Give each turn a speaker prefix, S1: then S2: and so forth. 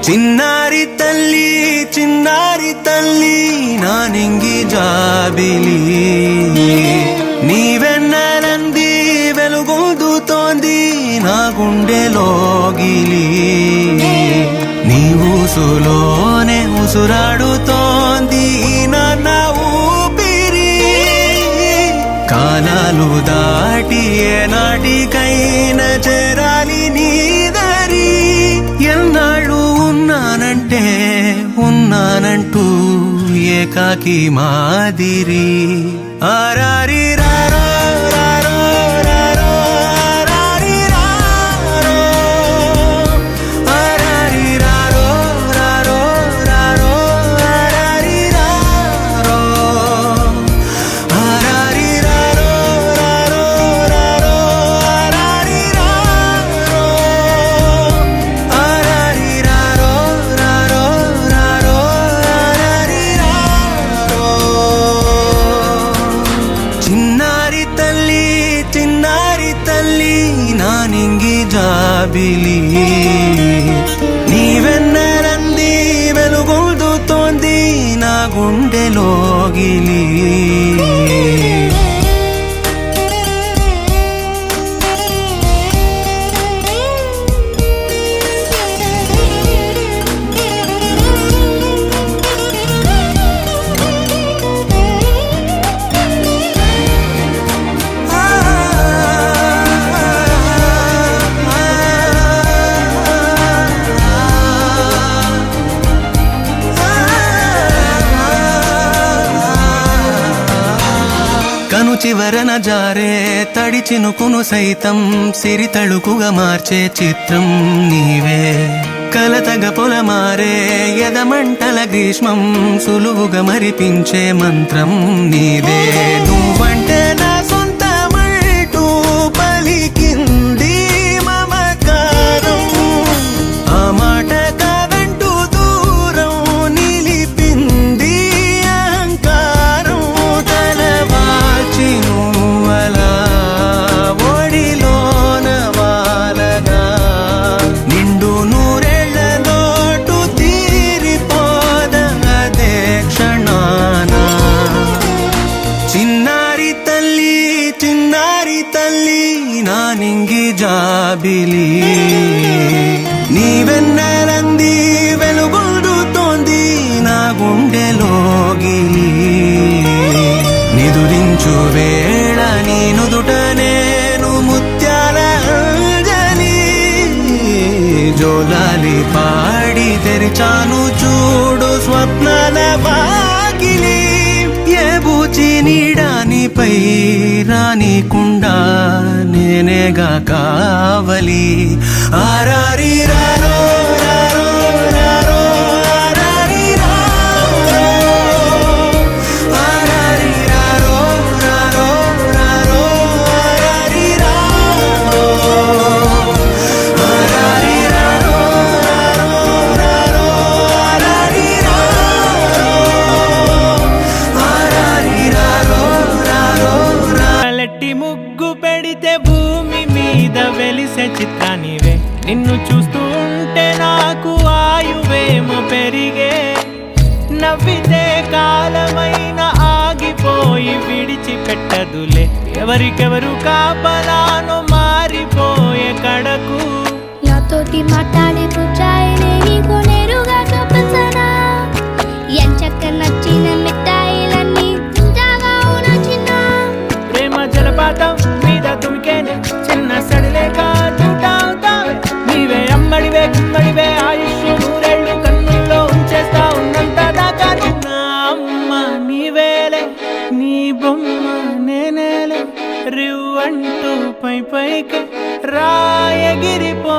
S1: చిన్నారి తల్లి నానింగి జాబిలి నీవెన్నెలంది వెలుగొందుతోంది నా గుండెలోగిలి నీ ఊసులోనే ఉసురాడుతోంది నా ఊపిరి కాలాలు దాటి ఏనాటికైనా చేరాలి నీ దరి ఎన్నాళ్ళు ఉన్నానంటూ ఏకాకి మాదిరి ఆరారి రారో రారో రారో ఆరారి రారో ఆరారి రారో రారో రారో ఆరారి రారో ఆరారి రారో రారో రారో ఆరారి రారో ఆరారి రారో రారో రారో ఆరారి రారో చిన్నారి తల్లి నానింగి జాబిలి నీవెన్నెలంది వెలుగొందుతోంది నా గుండెలోగిలి కను చివరన జారే తడి చినుకును సైతం సిరి తళుకుగా మార్చే చిత్రం నీవే కలతగ పొలమారే ఎదమంటల గ్రీష్మం సులువుగా మరిపించే మంత్రం నీదే నువ్వంటే నా సొంతమంటూ పలికింది మమకారం ఆ మాట కాదంటూ దూరం నిలిపింది అహంకారం తలవాల్చి నువ్వలా ఒడిలోన వాలగా నిండు నూరేళ్ల లోటు తీరిపోదదే క్షణాన చిన్నారి తల్లి నానింగి జాబిలి నీవెన్నెలంది వెలుగొందుతోంది నా గుండెలోగిలి నిదురించు వేళ నీ నుదుట నేను ముత్యాల అంజలి జోలాలి పాడి తెరిచాను చూడు స్వప్నాల వాకిలి ఏ బూచి నీడానిపై రానికుండా నేనేగా కావలి ఆరారి రారో రారో రారో ఆరారి రారో ఆరారి రారో రారో రారో ఆరారి రారో ఆరారి రారో రారో రారో ఆరారి రారో ఆరారి రారో
S2: లెట్టి ముగ్గు పెడితే భూమి మీద వెలిసే చిత్రానివే నిన్ను చూస్తూ ఉంటే నాకు ఆయువేమో పెరిగే నవ్వితే కాలమైన ఆగిపోయి విడిచిపెట్టదులే ఎవరికెవరు కాపలాను మారిపోయే కడకు
S3: నాతోటి మాట్లాడే పుచ్చాయినే నీకు నేరుగా చూపించనా ఎంచక్క నచ్చిన మిఠాయిలన్నీ తింటాగా ఉన్న చిన్న
S2: ప్రేమ జలపాతం మీద తుమికేనే చిన్న సడిలేక చూటావుతావే నీవే అమ్మడివే గుమ్మడివే ఆయుష్ నూరేళ్ళు కన్నుల్లో ఉంచేస్తా ఉన్నంత దాకా నా అమ్మ నీవేలే నీ బొమ్మ నేనేలే రివ్వంటూ పైకి రాయగిరిపో